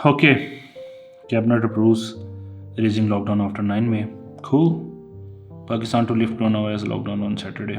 Okay, cabinet approves raising lockdown after 9 May. Cool. Pakistan to lift coronavirus lockdown on Saturday.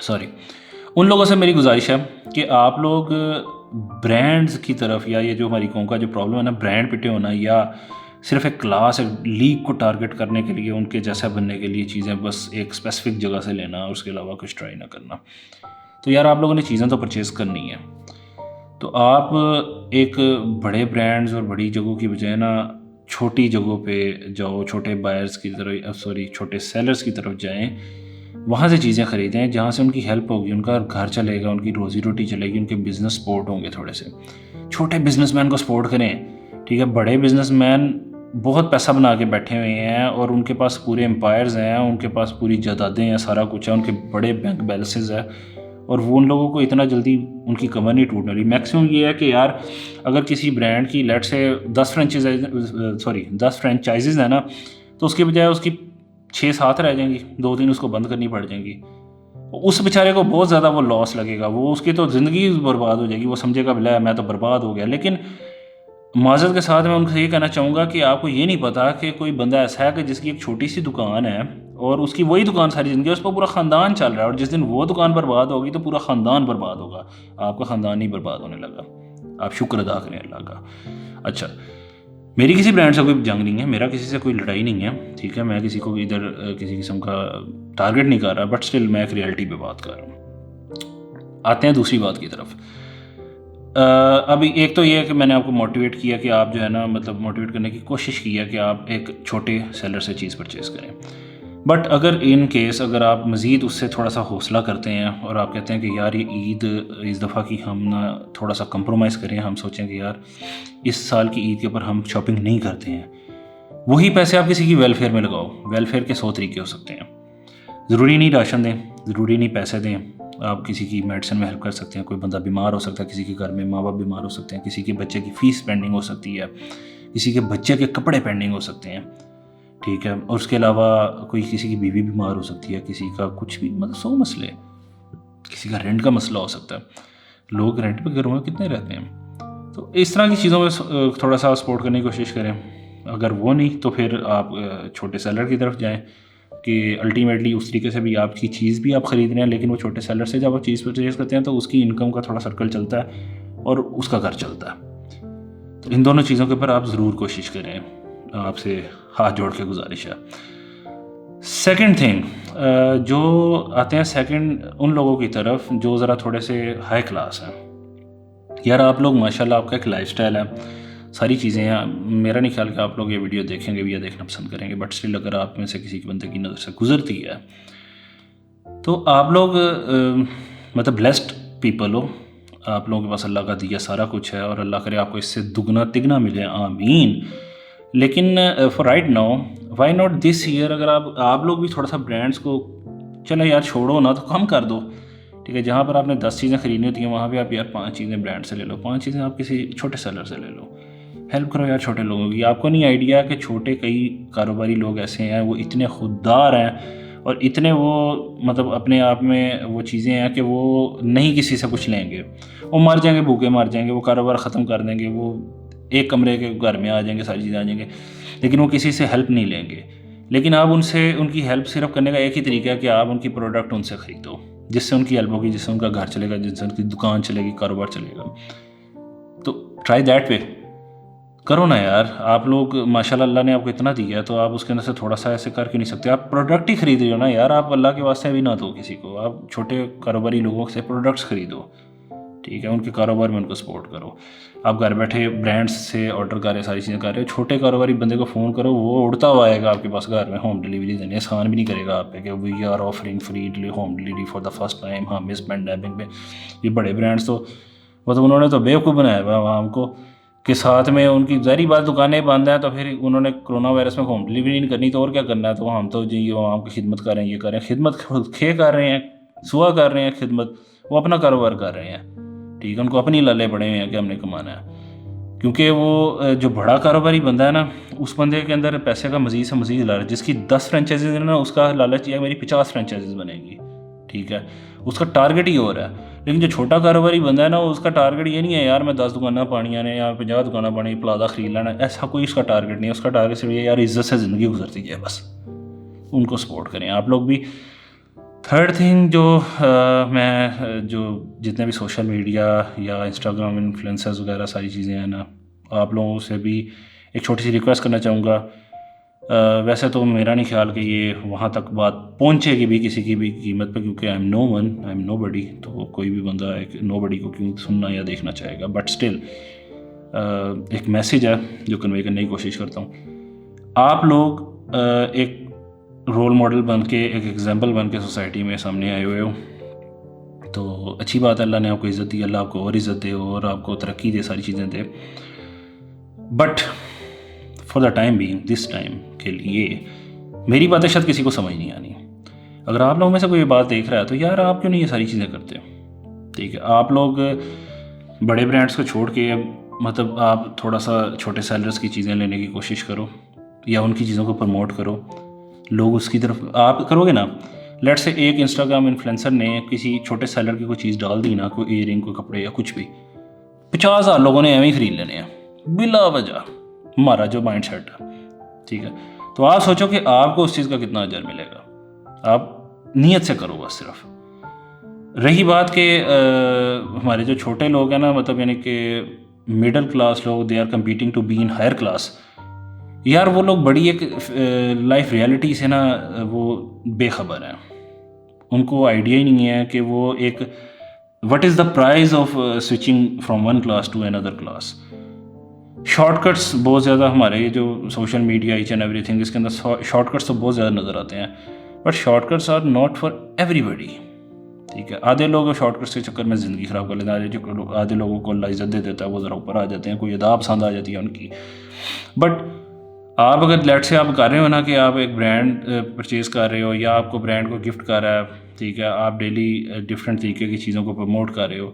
Sorry, ان لوگوں سے میری گزارش ہے کہ آپ لوگ برانڈز کی طرف، یا یہ جو ہماری قوم کا جو پرابلم ہے نا برانڈ پٹے ہونا، یا صرف ایک کلاس ایک لیگ کو ٹارگٹ کرنے کے لیے ان کے جیسا بننے کے لیے چیزیں بس ایک اسپیسیفک جگہ سے لینا اور اس کے علاوہ کچھ ٹرائی نہ کرنا. تو یار آپ لوگوں نے چیزیں تو پرچیز کرنی ہے، تو آپ ایک بڑے برانڈز اور بڑی جگہوں کی بجائے نا چھوٹی جگہوں پہ جاؤ، چھوٹے بائرز کی طرف چھوٹے سیلرز کی طرف جائیں، وہاں سے چیزیں خریدیں جہاں سے ان کی ہیلپ ہوگی، ان کا گھر چلے گا، ان کی روزی روٹی چلے گی، ان کے بزنس سپورٹ ہوں گے. تھوڑے سے چھوٹے بزنس مین کو سپورٹ کریں، ٹھیک ہے. بڑے بزنس مین بہت پیسہ بنا کے بیٹھے ہوئے ہیں اور ان کے پاس پورے امپائرز ہیں، ان کے پاس پوری جائیدادیں ہیں، سارا کچھ ہے، ان کے بڑے بینک بیلنسز ہے، اور وہ ان لوگوں کو اتنا جلدی ان کی کمر نہیں ٹوٹنے والی. میکسیمم یہ ہے کہ یار اگر کسی برانڈ کی لیٹ سے 10 فرینچائزز ہیں نا، تو اس کے بجائے اس کی 6-7 رہ جائیں گی، 2-3 اس کو بند کرنی پڑ جائیں گی. اس بیچارے کو بہت زیادہ وہ لاس لگے گا، وہ اس کی تو زندگی برباد ہو جائے گی، وہ سمجھے گا بلا میں تو برباد ہو گیا. لیکن معذرت کے ساتھ میں ان سے یہ کہنا چاہوں گا کہ آپ کو یہ نہیں پتا کہ کوئی بندہ ایسا ہے کہ جس کی ایک چھوٹی سی دکان ہے اور اس کی وہی دکان ساری زندگی، اس پر پورا خاندان چل رہا ہے، اور جس دن وہ دکان برباد ہوگی تو پورا خاندان برباد ہوگا، آپ کا خاندان نہیں برباد ہونے لگا. آپ شکر ادا کریں اللہ کا. اچھا، میری کسی برانڈ سے کوئی جنگ نہیں ہے، میرا کسی سے کوئی لڑائی نہیں ہے، ٹھیک ہے. میں کسی کو ادھر کسی قسم کا ٹارگٹ نہیں کر رہا، بٹ اسٹل میں ایک ریئلٹی پہ بات کر رہا ہوں. آتے ہیں دوسری بات کی طرف. ابھی ایک تو یہ ہے کہ میں نے آپ کو موٹیویٹ کیا کہ آپ جو ہے نا مطلب موٹیویٹ کرنے کی کوشش کی ہے کہ آپ ایک چھوٹے سیلر سے چیز پرچیز کریں. بٹ اگر ان کیس اگر آپ مزید اس سے تھوڑا سا حوصلہ کرتے ہیں اور آپ کہتے ہیں کہ یار یہ عید اس دفعہ کی ہم نا تھوڑا سا کمپرومائز کریں، ہم سوچیں کہ یار اس سال کی عید کے اوپر ہم شاپنگ نہیں کرتے ہیں، وہی پیسے آپ کسی کی ویلفیئر میں لگاؤ. ویلفیئر کے 100 طریقے ہو سکتے ہیں. ضروری نہیں راشن دیں، ضروری نہیں پیسے دیں، آپ کسی کی میڈیسن میں ہیلپ کر سکتے ہیں. کوئی بندہ بیمار ہو سکتا ہے، کسی کے گھر میں ماں باپ بیمار ہو سکتے ہیں، کسی کے بچے کی فیس پینڈنگ ہو سکتی ہے، کسی کے بچے کے کپڑے پینڈنگ ہو سکتے ہیں، ٹھیک ہے. اور اس کے علاوہ کوئی کسی کی بیوی بیمار ہو سکتی ہے، کسی کا کچھ بھی، مطلب 100 مسئلے، کسی کا رینٹ کا مسئلہ ہو سکتا ہے. لوگ رینٹ پہ گھروں میں کتنے رہتے ہیں. تو اس طرح کی چیزوں میں تھوڑا سا سپورٹ کرنے کی کوشش کریں. اگر وہ نہیں تو پھر آپ چھوٹے سیلر کی طرف جائیں کہ الٹیمیٹلی اس طریقے سے بھی آپ کی چیز بھی آپ خرید رہے ہیں، لیکن وہ چھوٹے سیلر سے جب آپ چیز پرچیز کرتے ہیں تو اس کی انکم کا تھوڑا سرکل چلتا ہے اور اس کا گھر چلتا ہے. تو ان دونوں چیزوں کے اوپر آپ ضرور کوشش کریں، آپ سے ہاتھ جوڑ کے گزارش ہے. سیکنڈ تھنگ جو آتے ہیں سیکنڈ ان لوگوں کی طرف جو ذرا تھوڑے سے ہائی کلاس ہیں. یار آپ لوگ ماشاءاللہ آپ کا ایک لائف سٹائل ہے، ساری چیزیں ہیں. میرا نہیں خیال کہ آپ لوگ یہ ویڈیو دیکھیں گے بھی یا دیکھنا پسند کریں گے، بٹ اسٹل اگر آپ میں سے کسی کی بندے کی نظر سے گزرتی ہے تو آپ لوگ مطلب بلیسڈ پیپل ہو. آپ لوگوں کے پاس اللہ کا دیا سارا کچھ ہے اور اللہ کرے آپ کو اس سے دگنا تگنا ملے، آمین. لیکن for right now why not this year اگر آپ لوگ بھی تھوڑا سا برانڈس کو چلیں یار چھوڑو نا تو کم کر دو، ٹھیک ہے. جہاں پر آپ نے 10 چیزیں خریدنی ہوتی ہیں وہاں پہ آپ یار 5 چیزیں برانڈ سے لے لو، 5 چیزیں آپ کسی چھوٹے سیلر سے لے لو. ہیلپ کرو یار چھوٹے لوگوں کی. آپ کو نہیں آئیڈیا کہ چھوٹے کئی کاروباری لوگ ایسے ہیں وہ اتنے خوددار ہیں اور اتنے وہ مطلب اپنے آپ میں وہ چیزیں ہیں کہ وہ نہیں کسی سے کچھ لیں گے، وہ مر جائیں گے، بھوکے مر جائیں گے، وہ کاروبار ختم کر دیں گے، وہ ایک کمرے کے گھر میں آ جائیں گے، ساری چیزیں آ جائیں گے، لیکن وہ کسی سے ہیلپ نہیں لیں گے. لیکن آپ ان سے ان کی ہیلپ صرف کرنے کا ایک ہی طریقہ ہے کہ آپ ان کی پروڈکٹ ان سے خریدو، جس سے ان کی ہیلپ ہوگی، جس سے ان کا گھر چلے گا، جس سے ان کی دکان چلے گی، کاروبار چلے گا. تو ٹرائی دیٹ وے کرو نا یار. آپ لوگ ماشاءاللہ اللہ نے آپ کو اتنا دیا ہے تو آپ اس کے اندر سے تھوڑا سا ایسے کر کے نہیں سکتے. آپ پروڈکٹ ہی خرید رہے ہو نا یار. آپ اللہ کے واسطے بھی نہ دو کسی کو، آپ چھوٹے کاروباری لوگوں سے پروڈکٹس خریدو، ٹھیک ہے. ان کے کاروبار میں ان کو سپورٹ کرو. آپ گھر بیٹھے برانڈس سے آرڈر کر رہے ہیں، ساری چیزیں کر رہے ہو، چھوٹے کاروباری بندے کو فون کرو، وہ اڑتا ہوا آئے گا آپ کے پاس گھر میں ہوم ڈلیوری دینے. احسان بھی نہیں کرے گا آپ پہ کہ we are offering free home delivery for the first time. ہم اس پینڈیمک میں یہ بڑے برانڈس تو مطلب انہوں نے تو بیوقوف بنایا ہوا عوام کو کہ ساتھ میں ان کی ظاہری بات دکانیں بند ہیں تو پھر انہوں نے کرونا وائرس میں ہوم ڈلیوری نہیں کرنی تو اور کیا کرنا ہے. تو ہم تو جی عوام کی خدمت کر رہے ہیں، یہ کر رہے ہیں، خدمت کھے کر رہے ہیں، سوا کر رہے ہیں خدمت. وہ اپنا کاروبار کر رہے ہیں، ٹھیک ہے. ان کو اپنی لالے پڑے ہوئے ہیں کہ ہم نے کمانا ہے. کیونکہ وہ جو بڑا کاروباری بندہ ہے نا، اس بندے کے اندر پیسے کا مزید سے مزید لالچ. جس کی 10 فرینچائزز ہیں نا، اس کا لالچ یہ ہے میری 50 فرینچائزز بنے گی، ٹھیک ہے. اس کا ٹارگٹ ہی اور ہے. لیکن جو چھوٹا کاروباری بندہ ہے نا، اس کا ٹارگٹ یہ نہیں ہے یار میں 10 دکانیں پانیاں نے یا 50 دکانیں پانی پلازا خرید لینا. ایسا کوئی اس کا ٹارگٹ نہیں ہے. اس کا ٹارگٹ صرف یہ یار عزت سے زندگی گزرتی ہے بس. ان کو سپورٹ کریں. آپ لوگ بھی تھرڈ تھنگ جو میں جو جتنے بھی سوشل میڈیا یا انسٹاگرام انفلوئنسرز وغیرہ ساری چیزیں ہیں نا، آپ لوگوں سے بھی ایک چھوٹی سی ریکویسٹ کرنا چاہوں گا. ویسے تو میرا نہیں خیال کہ یہ وہاں تک بات پہنچے گی بھی کسی کی بھی قیمت پہ، کیونکہ آئی ایم نو بڈی، تو کوئی بھی بندہ ایک نو بڈی کو کیوں سننا یا دیکھنا چاہے گا. بٹ اسٹل ایک میسیج ہے جو کنوے کرنے کی کوشش کرتا ہوں. آپ لوگ ایک رول ماڈل بن کے، ایک ایگزامپل بن کے سوسائٹی میں سامنے آئے ہوئے ہو، تو اچھی بات ہے، اللہ نے آپ کو عزت دی، اللہ آپ کو اور عزت دے اور آپ کو ترقی دے، ساری چیزیں دے. But for the time being, this time کے لیے میری باتیں شاید کسی کو سمجھ نہیں آنی. اگر آپ لوگوں میں سے کوئی بات دیکھ رہا ہے تو یار آپ کیوں نہیں یہ ساری چیزیں کرتے؟ ٹھیک ہے، آپ لوگ بڑے برانڈس کو چھوڑ کے مطلب آپ تھوڑا سا چھوٹے سیلرز کی چیزیں لینے کی کوشش کرو یا ان کی چیزوں کو پروموٹ کرو. لوگ اس کی طرف آپ کرو گے نا. لیٹ سے ایک انسٹاگرام انفلوئنسر نے کسی چھوٹے سیلر کی کوئی چیز ڈال دی نا، کوئی ایئر رنگ، کوئی کپڑے یا کچھ بھی، 50,000 لوگوں نے ایویں ہی خرید لینے ہیں بلا وجہ. ہمارا جو مائنڈ سیٹ ہے، ٹھیک ہے، تو آپ سوچو کہ آپ کو اس چیز کا کتنا اجر ملے گا. آپ نیت سے کرو بس. صرف رہی بات کہ ہمارے جو چھوٹے لوگ ہیں نا، مطلب یعنی کہ مڈل کلاس لوگ، they are competing to be in higher class. یار وہ لوگ بڑی ایک لائف ریئلٹی سے نا وہ بے خبر ہیں. ان کو آئیڈیا ہی نہیں ہے کہ وہ ایک what is the price of switching from one class to another class. Shortcuts بہت زیادہ ہمارے جو سوشل میڈیا ایچ اینڈ ایوری تھنگ، اس کے اندر شارٹ کٹس تو بہت زیادہ نظر آتے ہیں، but shortcuts are not for everybody. ٹھیک ہے، آدھے لوگ شارٹ کٹس کے چکر میں زندگی خراب کر لیتے ہیں، آدھے لوگوں کو اللہ عزت دے دیتا ہے، وہ ذرا اوپر آ جاتے ہیں، کوئی ادا پسند آ جاتی ہے ان کی. بٹ آپ اگر لیٹ سے آپ کر رہے ہو نا کہ آپ ایک برانڈ پرچیز کر رہے ہو یا آپ کو برانڈ کو گفٹ کر رہا ہے، ٹھیک ہے، آپ ڈیلی ڈفرینٹ طریقے کی چیزوں کو پروموٹ کر رہے ہو،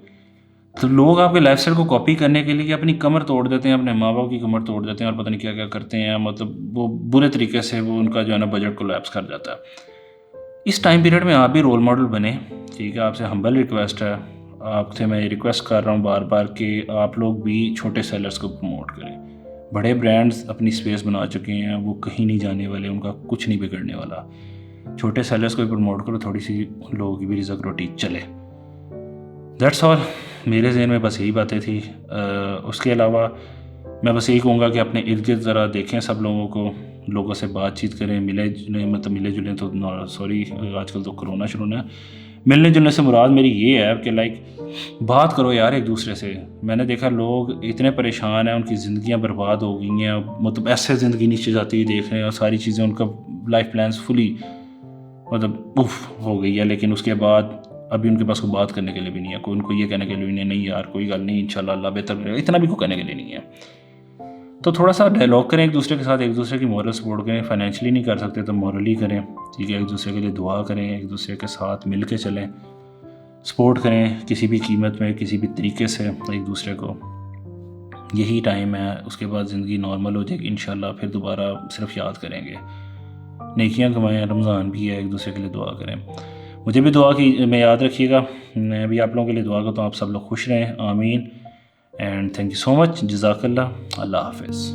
تو لوگ آپ کے لائف اسٹائل کو کاپی کرنے کے لیے اپنی کمر توڑ دیتے ہیں، اپنے ماں باپ کی کمر توڑ دیتے ہیں، اور پتہ نہیں کیا کیا کرتے ہیں. مطلب وہ برے طریقے سے وہ ان کا جو ہے نا بجٹ کو لیپس کر جاتا ہے. اس ٹائم پیریڈ میں آپ بھی رول ماڈل بنیں. ٹھیک ہے، آپ سے ہمبل ریکویسٹ ہے، آپ سے میں ریکویسٹ کر رہا ہوں بار بار کہ آپ لوگ بھی چھوٹے سیلرز کو پروموٹ کریں. بڑے برانڈز اپنی اسپیس بنا چکے ہیں، وہ کہیں نہیں جانے والے، ان کا کچھ نہیں بگڑنے والا. چھوٹے سیلرز کو بھی پروموٹ کرو، تھوڑی سی لوگوں کی بھی رزق روٹی چلے. That's all. میرے ذہن میں بس یہی باتیں تھیں. اس کے علاوہ میں بس یہی کہوں گا کہ اپنے ارد گرد ذرا دیکھیں، سب لوگوں کو، لوگوں سے بات چیت کریں، ملے جلیں تو سوری آج کل تو کرونا شروع ہے. ملنے جلنے سے مراد میری یہ ہے کہ لائک بات کرو یار ایک دوسرے سے. میں نے دیکھا لوگ اتنے پریشان ہیں، ان کی زندگیاں برباد ہو گئی ہیں، مطلب ایسے زندگی نیچے جاتی ہوئی دیکھ رہے ہیں، اور ساری چیزیں ان کا لائف پلانس فلی مطلب ہو گئی ہے. لیکن اس کے بعد ابھی ان کے پاس کوئی بات کرنے کے لیے بھی نہیں ہے، کوئی ان کو یہ کہنے کے لیے نہیں یار کوئی گل نہیں، انشاءاللہ اللہ بہتر کرے گا، اتنا بھی کوئی کہنے کے لیے نہیں ہے. تو تھوڑا سا ڈائلاگ کریں ایک دوسرے کے ساتھ، ایک دوسرے کی مورل سپورٹ کریں. فائنینشلی نہیں کر سکتے تو مورلی کریں، ٹھیک ہے، ایک دوسرے کے لیے دعا کریں، ایک دوسرے کے ساتھ مل کے چلیں، سپورٹ کریں کسی بھی قیمت میں، کسی بھی طریقے سے ایک دوسرے کو. یہی ٹائم ہے، اس کے بعد زندگی نارمل ہو جائے گی انشاءاللہ. پھر دوبارہ صرف یاد کریں گے، نیکیاں کمائیں، رمضان بھی ہے، ایک دوسرے کے لیے دعا کریں. مجھے بھی دعا کی میں یاد رکھیے گا. میں بھی آپ لوگوں کے لیے دعا کرتا ہوں، آپ سب لوگ خوش رہیں، آمین. اینڈ تھینک یو سو مچ. جزاک اللہ. اللہ حافظ.